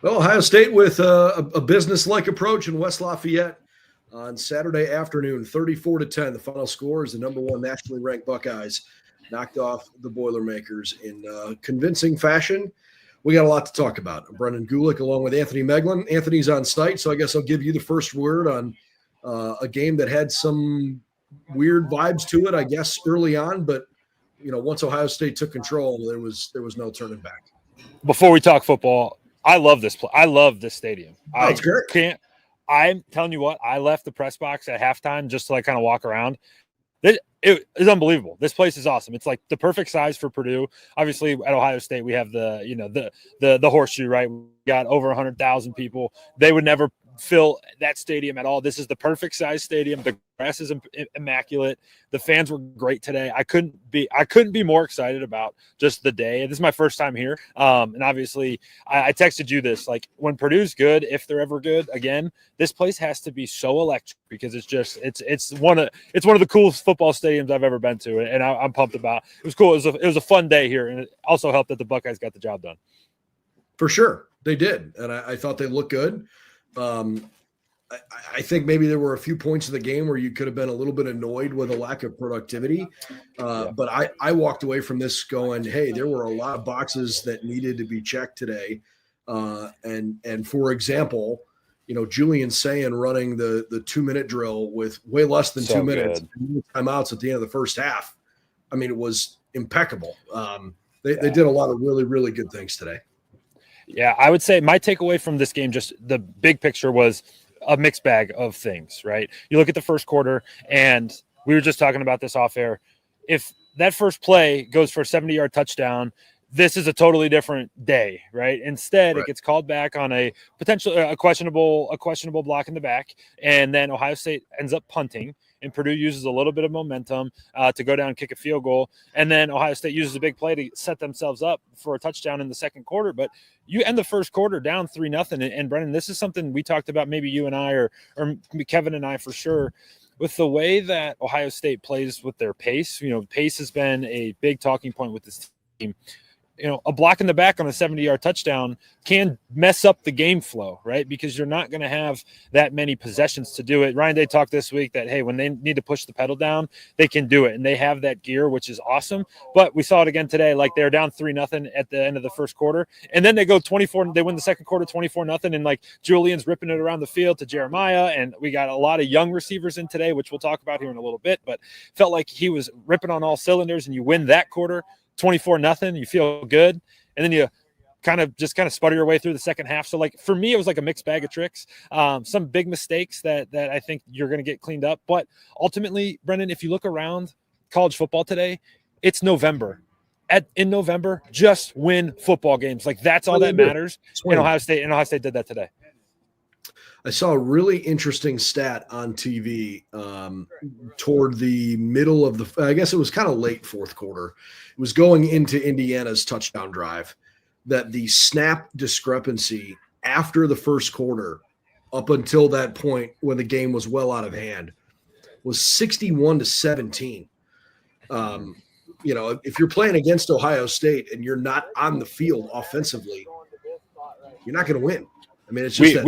Well, Ohio State with a business-like approach in West Lafayette on Saturday afternoon, 34-10. The final score is the number one nationally ranked Buckeyes knocked off the Boilermakers in convincing fashion. We got a lot to talk about. Brendan Gulick along with Anthony Moeglin. Anthony's on site, so I guess I'll give you the first word on a game that had some weird vibes to it, I guess, early on. But, once Ohio State took control, there was no turning back. Before we talk football, I love this play. I love this stadium. It's great. I'm telling you what, I left the press box at halftime just to kind of walk around. It is unbelievable. This place is awesome. It's like the perfect size for Purdue. Obviously, at Ohio State, we have the horseshoe, right? We got over 100,000 people. They would never fill that stadium at all. This is the perfect size stadium. The grass is immaculate. The fans were great today. I couldn't be more excited about just the day. This is my first time here. And obviously I texted you this, like, when Purdue's good, if they're ever good again, this place has to be so electric because it's one of the coolest football stadiums I've ever been to. And I'm pumped about it. It was cool. It was a fun day here. And it also helped that the Buckeyes got the job done. For sure. They did. And I thought they looked good. I think maybe there were a few points of the game where you could have been a little bit annoyed with a lack of productivity. But I walked away from this going, hey, there were a lot of boxes that needed to be checked today. And for example, Julian Sayin running the 2-minute drill with way less than 2 minutes, timeouts at the end of the first half. I mean, it was impeccable. They did a lot of really, really good things today. Yeah, I would say my takeaway from this game, just the big picture, was a mixed bag of things, right? You look at the first quarter, and we were just talking about this off air. If that first play goes for a 70-yard touchdown, this is a totally different day, right? Instead, It gets called back on a questionable block in the back, and then Ohio State ends up punting, and Purdue uses a little bit of momentum to go down and kick a field goal, and then Ohio State uses a big play to set themselves up for a touchdown in the second quarter. But you end the first quarter down 3-0, and Brendan, this is something we talked about, maybe you and I, or Kevin and I for sure, with the way that Ohio State plays with their pace. Pace has been a big talking point with this team. A block in the back on a 70-yard touchdown can mess up the game flow, right? Because you're not going to have that many possessions to do it. Ryan Day talked this week that, hey, when they need to push the pedal down, they can do it. And they have that gear, which is awesome. But we saw it again today. Like, they're down 3-0 at the end of the first quarter. And then they go 24. They win the second quarter 24-0. And, like, Julian's ripping it around the field to Jeremiah. And we got a lot of young receivers in today, which we'll talk about here in a little bit. But felt like he was ripping on all cylinders. And you win that quarter 24-0, you feel good, and then you kind of sputter your way through the second half. So, like, for me, it was like a mixed bag of tricks. Some big mistakes that I think you're going to get cleaned up. But ultimately, Brendan, if you look around college football today, it's November. In November, just win football games. Like, that's all that matters. And Ohio State did that today. I saw a really interesting stat on TV toward the middle of I guess it was kind of late fourth quarter. It was going into Indiana's touchdown drive, that the snap discrepancy after the first quarter up until that point when the game was well out of hand was 61-17. If you're playing against Ohio State and you're not on the field offensively, you're not going to win. I mean, it's just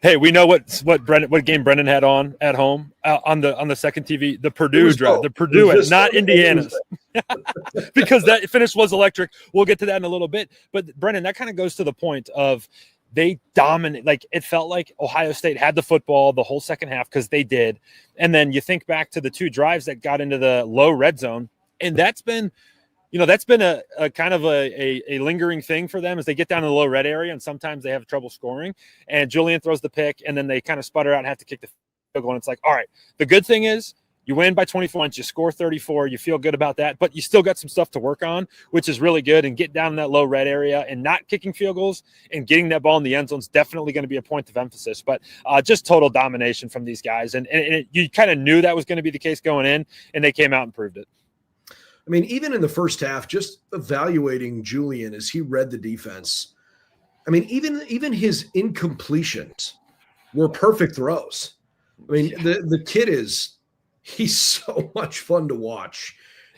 Hey, we know what game Brendan had on at home on the second TV, the Purdue drive, the Purdue, not Indiana's, because that finish was electric. We'll get to that in a little bit. But Brendan, that kind of goes to the point of they dominate. Like, it felt like Ohio State had the football the whole second half because they did. And then you think back to the two drives that got into the low red zone, and that's been a kind of a lingering thing for them as they get down to the low red area, and sometimes they have trouble scoring. And Julian throws the pick, and then they kind of sputter out and have to kick the field goal. And it's like, all right, the good thing is you win by 24 points, you score 34, you feel good about that, but you still got some stuff to work on, which is really good. And get down in that low red area and not kicking field goals and getting that ball in the end zone is definitely going to be a point of emphasis. But just total domination from these guys. And you kind of knew that was going to be the case going in, and they came out and proved it. I mean, even in the first half, just evaluating Julian as he read the defense, I mean, even his incompletions were perfect throws. I mean, the kid he's so much fun to watch.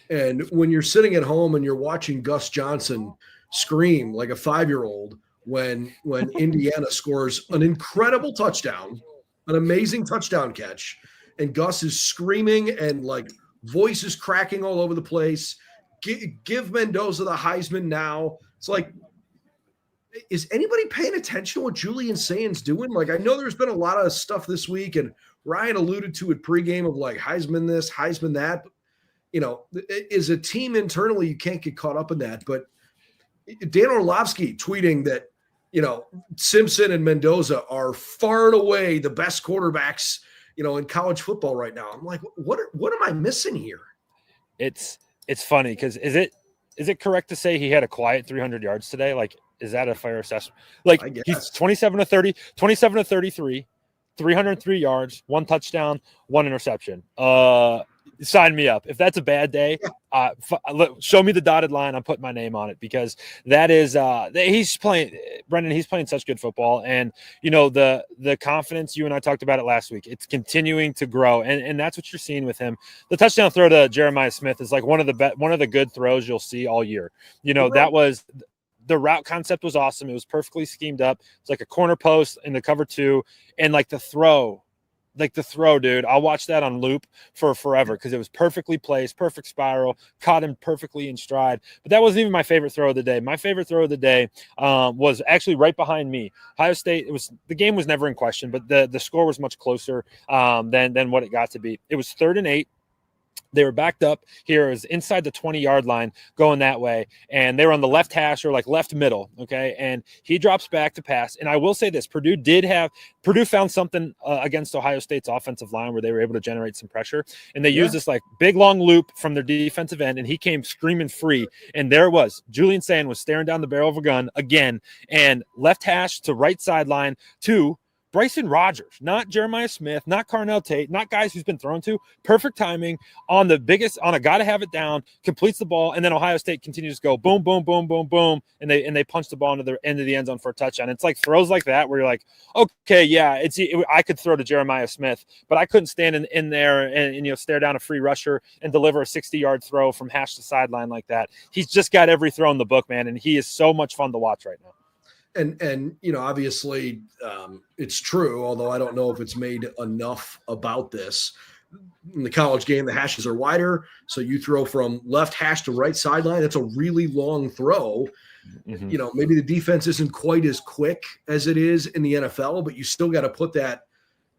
And when you're sitting at home and you're watching Gus Johnson scream like a 5-year-old when Indiana scores an incredible touchdown, an amazing touchdown catch, and Gus is screaming and like voices cracking all over the place. Give Mendoza the Heisman now. It's like, is anybody paying attention to what Julian Sayin's doing? Like, I know there's been a lot of stuff this week, and Ryan alluded to it pregame of like Heisman this, Heisman that. But, you know, as a team internally, you can't get caught up in that. But Dan Orlovsky tweeting that, you know, Simpson and Mendoza are far and away the best quarterbacks, you know, in college football right now. I'm like, what am I missing here? It's funny because is it correct to say he had a quiet 300 yards today? Like, is that a fair assessment? Like, he's 27 to 33, 303 yards, 1 touchdown, 1 interception. Sign me up. If that's a bad day, show me the dotted line. I'm putting my name on it, because that is he's playing, Brendan, he's playing such good football. And, you know, the confidence, you and I talked about it last week, it's continuing to grow. And that's what you're seeing with him. The touchdown throw to Jeremiah Smith is like one of the good throws you'll see all year. You know, that was – the route concept was awesome. It was perfectly schemed up. It's like a corner post in the cover 2, and like the throw, dude. I'll watch that on loop for forever because it was perfectly placed, perfect spiral, caught him perfectly in stride. But that wasn't even my favorite throw of the day. My favorite throw of the day was actually right behind me. Ohio State. The game was never in question, but the score was much closer than what it got to be. It was 3rd and 8. They were backed up here. It was inside the 20-yard line going that way. And they were on the left hash, or like left middle. Okay. And he drops back to pass. And I will say this, Purdue found something against Ohio State's offensive line where they were able to generate some pressure. And they used this like big long loop from their defensive end. And he came screaming free. And there it was. Julian Sayin was staring down the barrel of a gun again, and left hash to right sideline to Bryson Rogers, not Jeremiah Smith, not Carnell Tate, not guys who's been thrown to. Perfect timing on a gotta have it down, completes the ball, and then Ohio State continues to go boom, boom, boom, boom, boom, and they punch the ball into the end of the end zone for a touchdown. It's like throws like that where you're like, okay, yeah, I could throw to Jeremiah Smith, but I couldn't stand in there and you know, stare down a free rusher and deliver a 60-yard throw from hash to sideline like that. He's just got every throw in the book, man, and he is so much fun to watch right now. And you know, obviously, it's true, although I don't know if it's made enough about this. In the college game, the hashes are wider, so you throw from left hash to right sideline. That's a really long throw. Mm-hmm. You know, maybe the defense isn't quite as quick as it is in the NFL, but you still got to put that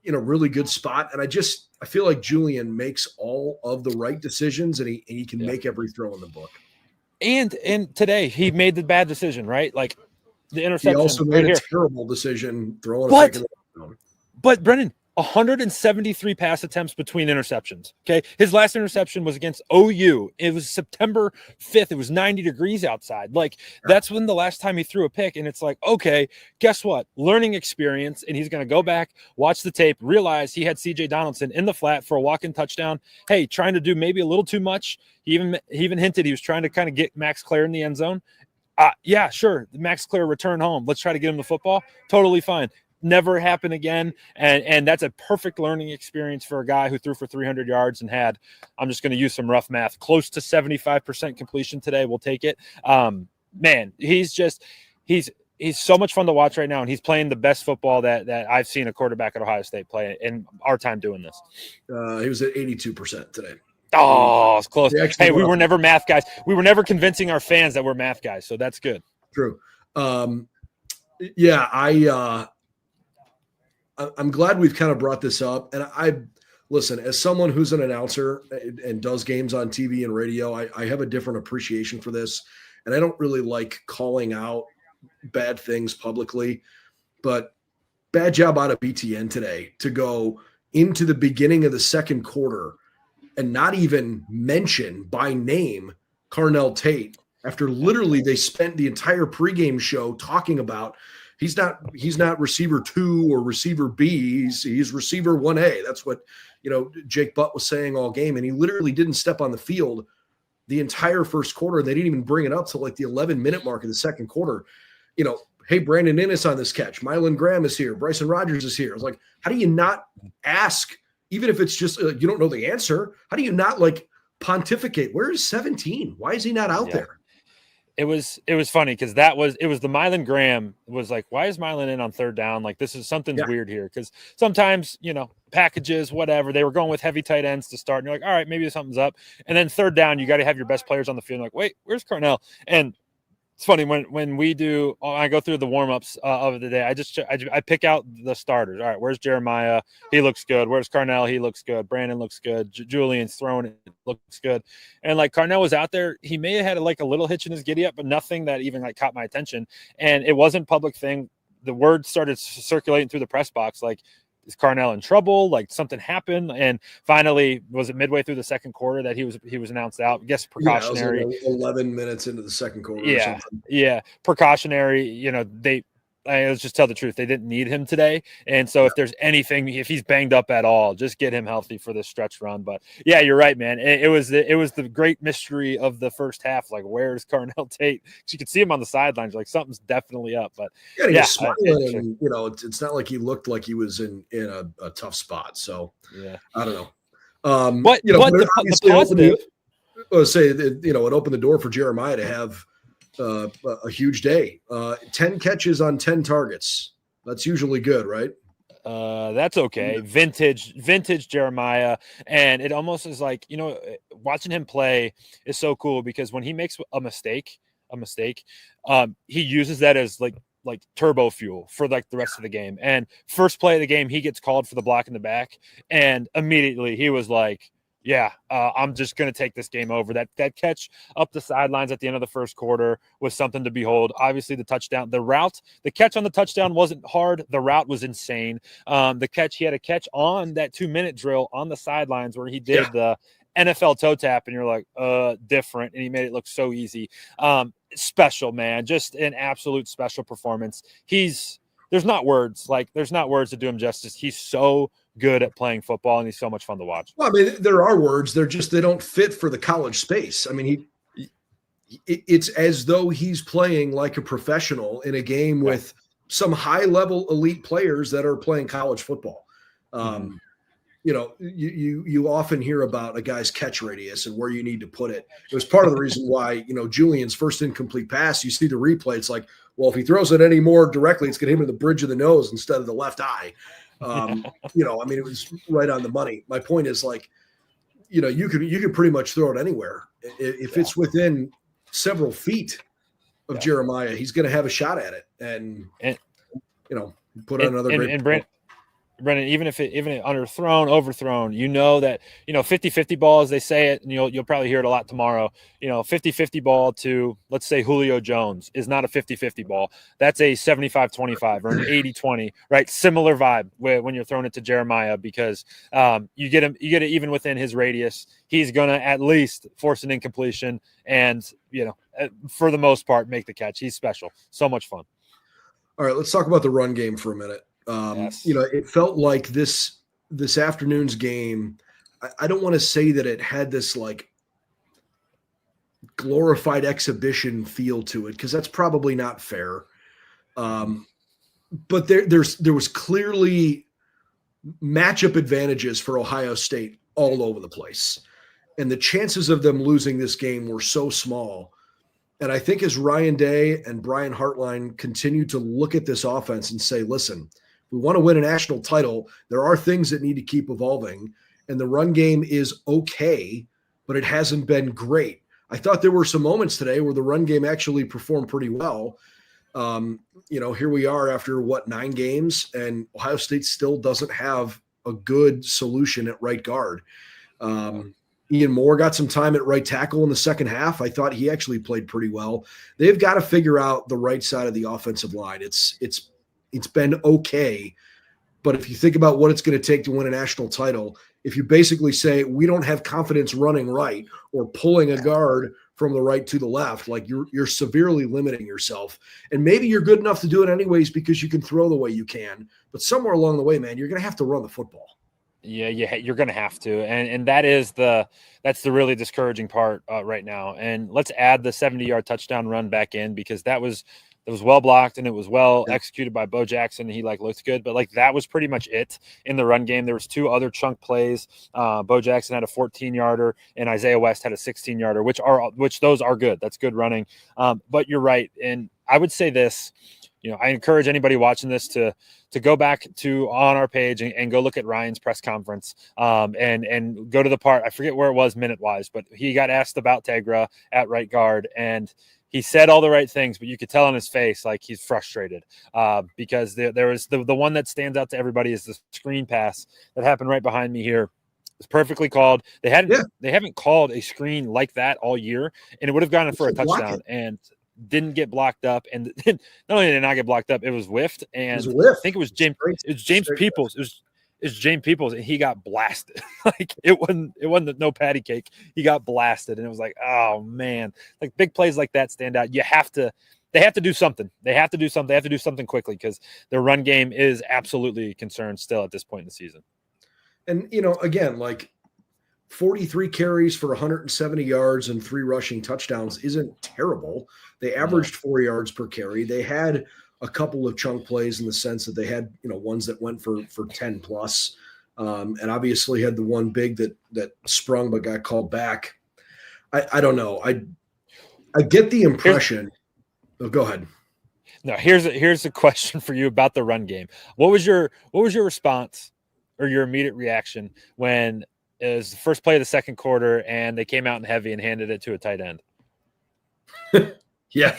in a really good spot. And I feel like Julian makes all of the right decisions, and he can make every throw in the book. And today he made the bad decision, right? Like, the interception. He also made a terrible decision throwing a pick in the zone. But Brennan, 173 pass attempts between interceptions. Okay. His last interception was against OU. It was September 5th. It was 90 degrees outside. Like, that's when the last time he threw a pick. And it's like, okay, guess what? Learning experience. And he's going to go back, watch the tape, realize he had CJ Donaldson in the flat for a walk-in touchdown. Hey, trying to do maybe a little too much. He even hinted he was trying to kind of get Max Clare in the end zone. Yeah, sure. Max Clare return home. Let's try to get him the football. Totally fine. Never happen again. And that's a perfect learning experience for a guy who threw for 300 yards and had, I'm just going to use some rough math, close to 75% completion today. We'll take it. Man, he's so much fun to watch right now. And he's playing the best football that I've seen a quarterback at Ohio State play in our time doing this. He was at 82% today. Oh, it's close. Hey, we were never math guys. We were never convincing our fans that we're math guys, so that's good. True. Yeah, I'm glad we've kind of brought this up. And listen, as someone who's an announcer and does games on TV and radio, I have a different appreciation for this. And I don't really like calling out bad things publicly, but bad job out of BTN today to go into the beginning of the second quarter and not even mention by name Carnell Tate after literally they spent the entire pregame show talking about he's not receiver 2 or receiver B, he's receiver 1A. That's what, you know, Jake Butt was saying all game, and he literally didn't step on the field the entire first quarter. They didn't even bring it up to like the 11-minute mark of the second quarter. You know, hey, Brandon Innes on this catch, Mylan Graham is here, Bryson Rogers is here. I was like, how do you not ask? Even if it's just you don't know the answer, how do you not like pontificate? Where is 17? Why is he not out there? it was funny because it was the Mylan Graham was like, why is Mylan in on third down? Like, this is something's weird here. Because sometimes, packages, whatever, they were going with heavy tight ends to start. And you're like, all right, maybe something's up. And then third down, you got to have your best players on the field. Like, wait, where's Carnell? And it's funny when I go through the warm-ups of the day, I pick out the starters. All right, where's Jeremiah? He looks good. Where's Carnell? He looks good. Brandon looks good. Julian's throwing it, looks good. And like Carnell was out there, he may have had like a little hitch in his giddy up, but nothing that even like caught my attention. And it wasn't public thing. The word started circulating through the press box, like, is Carnell in trouble? Like something happened, and finally, was it midway through the second quarter that he was announced out? I guess precautionary. Yeah, it was like 11 minutes into the second quarter. Yeah, or something. yeah, precautionary. Let's just tell the truth. They didn't need him today, and so if there's anything, if he's banged up at all, just get him healthy for this stretch run. But yeah, you're right, man. It was the great mystery of the first half. Like, where's Carnell Tate? Because you could see him on the sidelines. Like, something's definitely up. But he was smiling, and it's not like he looked like he was in a tough spot. So yeah, I don't know. But the positive. It opened the door for Jeremiah to have a huge day. 10 catches on 10 targets. That's usually good, right? That's okay. Vintage Jeremiah. And it almost is like, watching him play is so cool because when he makes a mistake, he uses that as like turbo fuel for like the rest of the game. And first play of the game, he gets called for the block in the back, and immediately he was like, I'm just going to take this game over. That catch up the sidelines at the end of the first quarter was something to behold. Obviously, the touchdown, the catch on the touchdown wasn't hard. The route was insane. He had a catch on that 2-minute drill on the sidelines where he did the NFL toe tap, and you're like, different. And he made it look so easy. Special, man. Just an absolute special performance. There's not words to do him justice. He's so good at playing football, and he's so much fun to watch. Well, I mean, there are words. They don't fit for the college space. I mean, it's as though he's playing like a professional in a game with some high-level elite players that are playing college football. You often hear about a guy's catch radius and where you need to put it. It was part of the reason why, Julian's first incomplete pass, you see the replay, it's like, well, if he throws it any more directly, it's going to hit him in the bridge of the nose instead of the left eye. It was right on the money. My point is, like, you could pretty much throw it anywhere. If it's within several feet of Jeremiah, he's going to have a shot at it and put on another great. Brennan, even if it underthrown, overthrown, that 50-50 ball, as they say it, and you'll probably hear it a lot tomorrow. 50-50 ball to, let's say, Julio Jones is not a 50-50 ball. That's a 75-25 or an 80-20, right? Similar vibe when you're throwing it to Jeremiah, because you get it even within his radius. He's gonna at least force an incompletion and for the most part make the catch. He's special. So much fun. All right, let's talk about the run game for a minute. It felt like this afternoon's game, I don't want to say that it had this like glorified exhibition feel to it, because that's probably not fair. But there was clearly matchup advantages for Ohio State all over the place. And the chances of them losing this game were so small. And I think as Ryan Day and Brian Hartline continue to look at this offense and say, listen, we want to win a national title, there are things that need to keep evolving. And the run game is okay, but it hasn't been great. I thought there were some moments today where the run game actually performed pretty well. Here we are after 9 games, and Ohio State still doesn't have a good solution at right guard. Ian Moore got some time at right tackle in the second half. I thought he actually played pretty well. They've got to figure out the right side of the offensive line. It's been okay, but if you think about what it's going to take to win a national title, if you basically say we don't have confidence running right or pulling a guard from the right to the left, like you're severely limiting yourself. And maybe you're good enough to do it anyways because you can throw the way you can, but somewhere along the way, man, you're going to have to run the football. Yeah, you're going to have to, and that's the really discouraging part right now. And let's add the 70-yard touchdown run back in, because that was that was well blocked and it was well executed by Bo Jackson. He looked good, but that was pretty much it in the run game. There was 2 other chunk plays. Bo Jackson had a 14-yarder and Isaiah West had a 16-yarder, which those are good. That's good running. But you're right. And I would say this, I encourage anybody watching this to go back on our page and go look at Ryan's press conference and go to the part. I forget where it was minute wise, but he got asked about Tegra at right guard and he said all the right things, but you could tell on his face he's frustrated because there was the one that stands out to everybody is the screen pass that happened right behind me here. It's perfectly called. They haven't called a screen like that all year, and it would have gone for a touchdown and didn't get blocked up. And not only did it not get blocked up, it was whiffed. And I think it was James Peoples. It's James Peoples, and he got blasted. It wasn't no patty cake. He got blasted, and it was oh man, big plays like that stand out. They have to do something. They have to do something quickly because their run game is absolutely a concern still at this point in the season. And again, 43 carries for 170 yards and 3 rushing touchdowns isn't terrible. They averaged 4 yards per carry. They had a couple of chunk plays in the sense that they had, ones that went for 10 plus, and obviously had the one big that sprung but got called back. I don't know. I get the impression. Go ahead. No, here's a question for you about the run game. What was your response or your immediate reaction when it was the first play of the second quarter and they came out in heavy and handed it to a tight end? Yeah,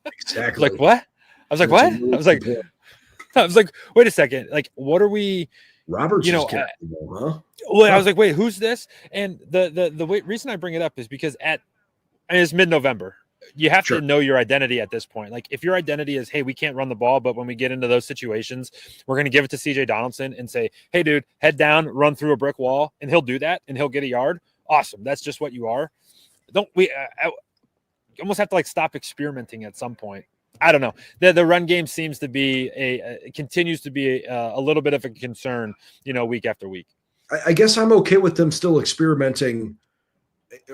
exactly. What? I was what? I was like, wait a second. What are we? Roberts, huh? Well, I was like, wait, who's this? And the reason I bring it up is because it's mid-November. You have to know your identity at this point. If your identity is, hey, we can't run the ball, but when we get into those situations, we're going to give it to CJ Donaldson and say, hey, dude, head down, run through a brick wall, and he'll do that, and he'll get a yard. Awesome. That's just what you are. Don't we almost have to stop experimenting at some point. I don't know. The run game seems to be continues to be a little bit of a concern, week after week. I guess I'm okay with them still experimenting,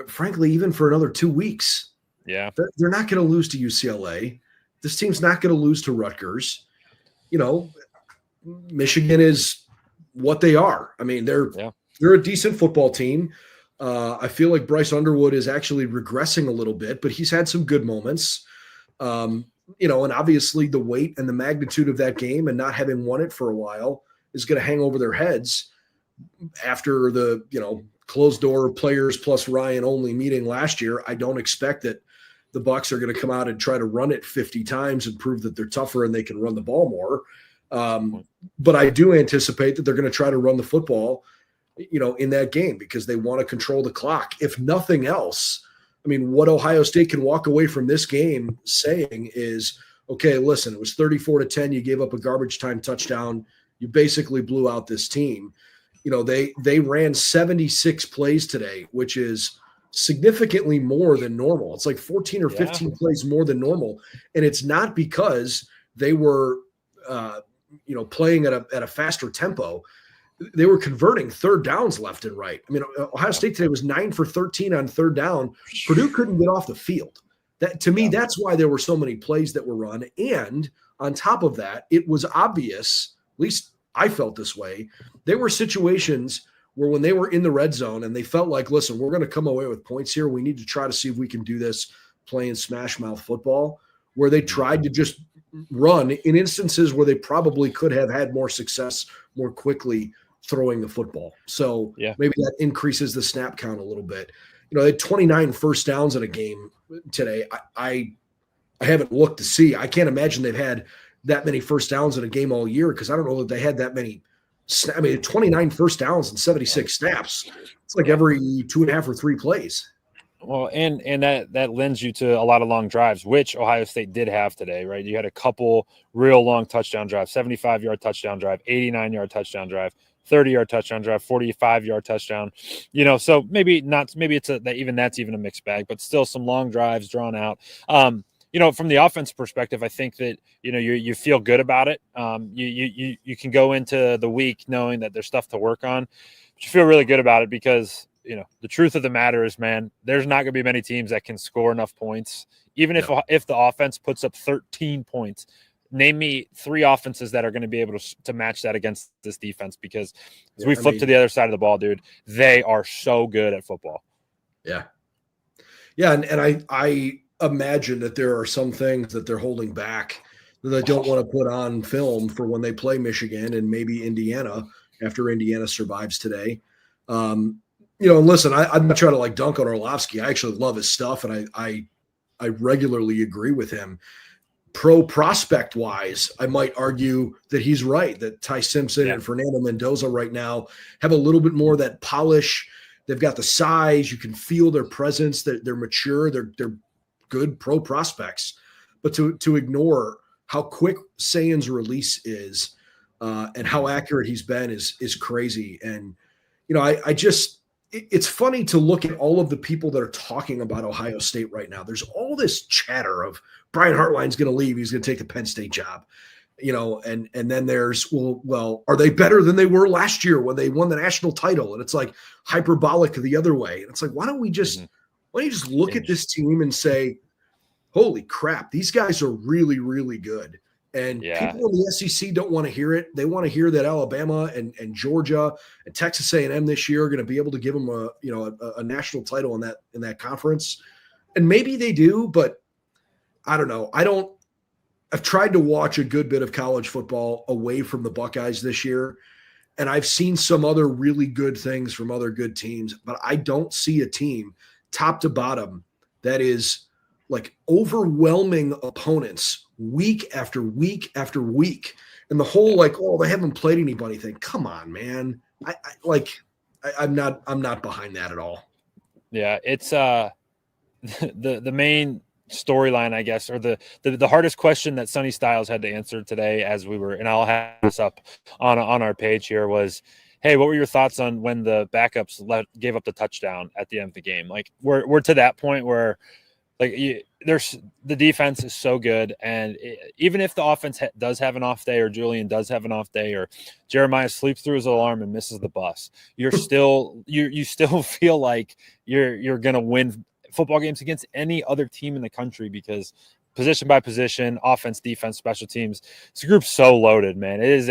frankly, even for another 2 weeks. Yeah. They're not going to lose to UCLA. This team's not going to lose to Rutgers. Michigan is what they are. I mean, they're a decent football team. I feel like Bryce Underwood is actually regressing a little bit, but he's had some good moments. And obviously the weight and the magnitude of that game and not having won it for a while is going to hang over their heads after the, closed door players plus Ryan only meeting last year. I don't expect that the Bucs are going to come out and try to run it 50 times and prove that they're tougher and they can run the ball more. But I do anticipate that they're going to try to run the football, in that game because they want to control the clock. If nothing else, I mean, what Ohio State can walk away from this game saying is, okay, listen, it was 34-10. You gave up a garbage time touchdown. You basically blew out this team. They ran 76 plays today, which is significantly more than normal. It's 14 or 15 plays more than normal. And it's not because they were, playing at a faster tempo. They were converting third downs left and right. I mean, Ohio State today was 9 for 13 on third down. Purdue couldn't get off the field. That to me, that's why there were so many plays that were run. And on top of that, it was obvious, at least I felt this way. There were situations where when they were in the red zone and they felt like, listen, we're going to come away with points here. We need to try to see if we can do this playing smash mouth football, where they tried to just run in instances where they probably could have had more success more quickly throwing the football. So maybe that increases the snap count a little bit. They had 29 first downs in a game today. I haven't looked to see. I can't imagine they've had that many first downs in a game all year because I don't know that they had that many. 29 first downs and 76 snaps. It's every 2.5 or 3 plays. Well, and that lends you to a lot of long drives, which Ohio State did have today, right? You had a couple real long touchdown drives, 75-yard touchdown drive, 89-yard touchdown drive, 30-yard touchdown drive, 45-yard touchdown. So maybe it's even a mixed bag, but still some long drives drawn out. From the offense perspective, I think that, you feel good about it. You can go into the week knowing that there's stuff to work on, but you feel really good about it because the truth of the matter is, man, there's not going to be many teams that can score enough points. Even if the offense puts up 13 points, name me 3 offenses that are going to be able to match that against this defense, because as we flip to the other side of the ball, dude, they are so good at football. Yeah. Yeah. And I imagine that there are some things that they're holding back that they don't want to put on film for when they play Michigan and maybe Indiana after Indiana survives today. And listen, I'm not trying to like dunk on Orlovsky. I actually love his stuff, and I regularly agree with him. Pro prospect wise, I might argue that he's right, that Ty Simpson and Fernando Mendoza right now have a little bit more of that polish. They've got the size. You can feel their presence. They're mature. They're good pro prospects. But to ignore how quick Sayin's release is and how accurate he's been is crazy. And, it's funny to look at all of the people that are talking about Ohio State right now. There's all this chatter of Brian Hartline's going to leave. He's going to take the Penn State job, and then there's, well, are they better than they were last year when they won the national title? And it's like hyperbolic the other way. And it's like, why don't you just look at this team and say, holy crap, these guys are really, really good. And people in the SEC don't want to hear it. They want to hear that Alabama and Georgia and Texas A&M this year are going to be able to give them a national title in that conference. And maybe they do, but I don't know. I've tried to watch a good bit of college football away from the Buckeyes this year, and I've seen some other really good things from other good teams, but I don't see a team top to bottom that is like overwhelming opponents week after week after week. And the whole they haven't played anybody thing. Come on, man. I'm not behind that at all. Yeah, it's the main storyline, I guess, or the hardest question that Sonny Styles had to answer today as we were, and I'll have this up on our page here, was, hey, what were your thoughts on when the backups gave up the touchdown at the end of the game? Like we're to that point where there's the defense is so good, and even if the offense does have an off day, or Julian does have an off day, or Jeremiah sleeps through his alarm and misses the bus, you still feel like you're gonna win football games against any other team in the country, because position by position, offense, defense, special teams, this group's so loaded, man. This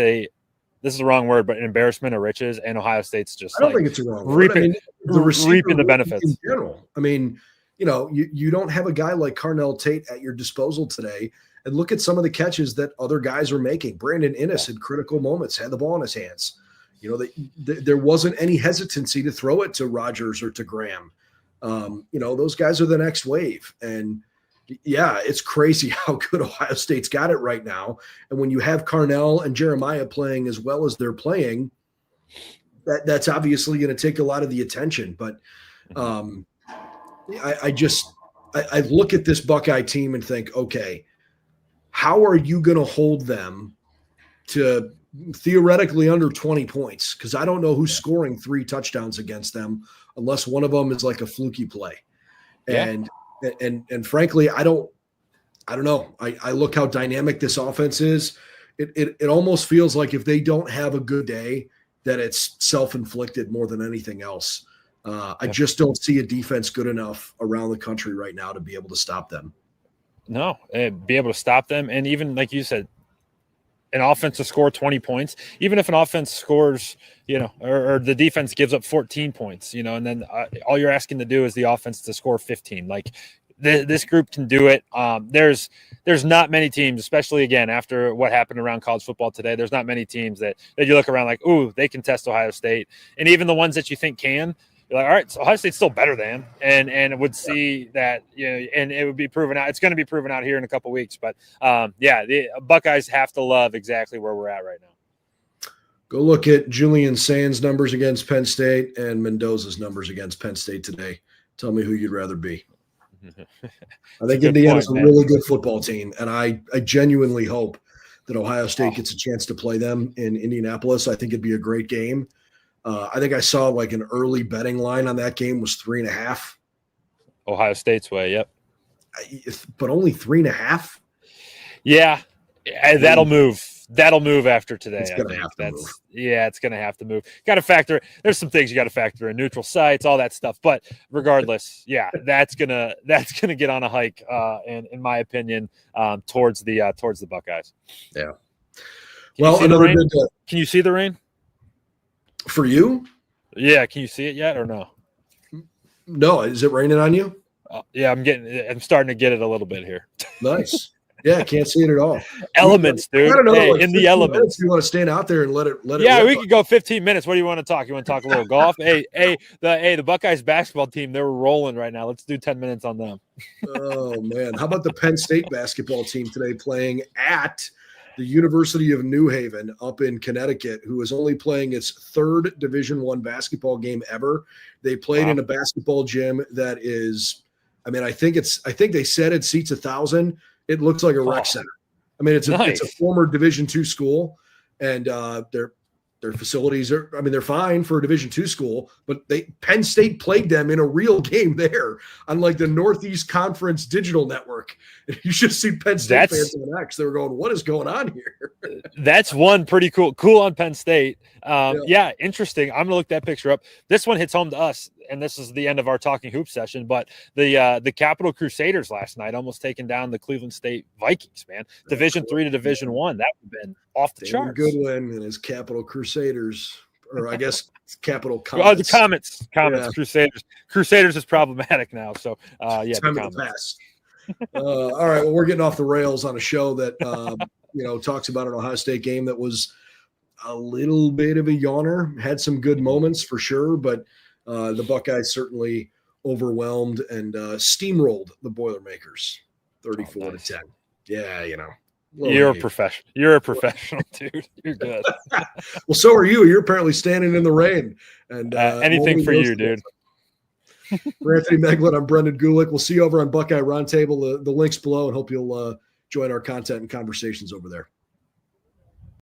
is the wrong word, but an embarrassment of riches, and Ohio State's just I don't think it's a wrong word. reaping the benefits in general. I mean, you don't have a guy like Carnell Tate at your disposal today, and look at some of the catches that other guys are making. Brandon Inniss in critical moments had the ball in his hands. There wasn't any hesitancy to throw it to Rodgers or to Graham. Those guys are the next wave. And yeah, it's crazy how good Ohio State's got it right now. And when you have Carnell and Jeremiah playing as well as they're playing, that's obviously going to take a lot of the attention. But I look at this Buckeye team and think, okay, how are you going to hold them to theoretically under 20 points? Because I don't know who's scoring 3 touchdowns against them unless one of them is like a fluky play. And frankly, I don't know. I look how dynamic this offense is. It almost feels like if they don't have a good day, that it's self-inflicted more than anything else. I just don't see a defense good enough around the country right now to be able to stop them. No, be able to stop them. And even like you said, an offense to score 20 points, even if an offense scores, or the defense gives up 14 points, and then all you're asking to do is the offense to score 15. Like this group can do it. There's not many teams, especially again, after what happened around college football today, there's not many teams that you look around like, ooh, they can test Ohio State. And even the ones that you think can, you're like, all right, so Ohio State's still better than, and it would see that, and it would be proven out. It's going to be proven out here in a couple of weeks. But the Buckeyes have to love exactly where we're at right now. Go look at Julian Sayin's numbers against Penn State and Mendoza's numbers against Penn State today. Tell me who you'd rather be. I think Indiana's a really good football team, and I genuinely hope that Ohio State gets a chance to play them in Indianapolis. I think it'd be a great game. I think I saw like an early betting line on that game was 3.5. Ohio State's way, yep. But only 3.5. Yeah, that'll move. that'll move after today. It's I gonna think have to move. it's going to have to move. Got to factor. There's some things you got to factor in, neutral sites, all that stuff. But regardless, yeah, that's gonna get on a hike, and in my opinion, towards the Buckeyes. Yeah. Can you see the rain? For you? Yeah. Can you see it yet or no? No. Is it raining on you? Yeah, I'm starting to get it a little bit here. Nice. Yeah, can't see it at all. Elements, dude. I don't know. Hey, in the elements. You want to stand out there and let it. Yeah, we could go 15 minutes. What do you want to talk? You want to talk a little golf? The Buckeyes basketball team, they're rolling right now. Let's do 10 minutes on them. Oh man, how about the Penn State basketball team today playing at the University of New Haven up in Connecticut, who is only playing its third Division I basketball game ever. They played in a basketball gym that is, I mean, I think they said it seats 1,000. It looks like a rec center. I mean, it's a former Division II school, and their facilities are, I mean, they're fine for a Division II school, but Penn State played them in a real game there on like the Northeast Conference digital network. You should see Penn State fans in X. They were going, what is going on here? That's one pretty cool on Penn State. Yeah, interesting. I'm gonna look that picture up. This one hits home to us, and this is the end of our Talking Hoops session. But the Capital Crusaders last night almost taking down the Cleveland State Vikings, man. Division III to Division I. That would have been off the charts. Goodwin and his Capital Crusaders, or I guess Capital Comets. Oh, the Comets. Yeah. Crusaders is problematic now. So yeah, time of the past. All right, well, we're getting off the rails on a show that talks about an Ohio State game that was a little bit of a yawner. Had some good moments for sure, but the Buckeyes certainly overwhelmed and steamrolled the Boilermakers 34-10. Yeah, You're a professional. You're a professional, dude. You're good. Well, so are you. You're apparently standing in the rain. And anything for you, dude. For Anthony Moeglin, I'm Brendan Gulick. We'll see you over on Buckeye Roundtable. The link's below, and hope you'll join our content and conversations over there.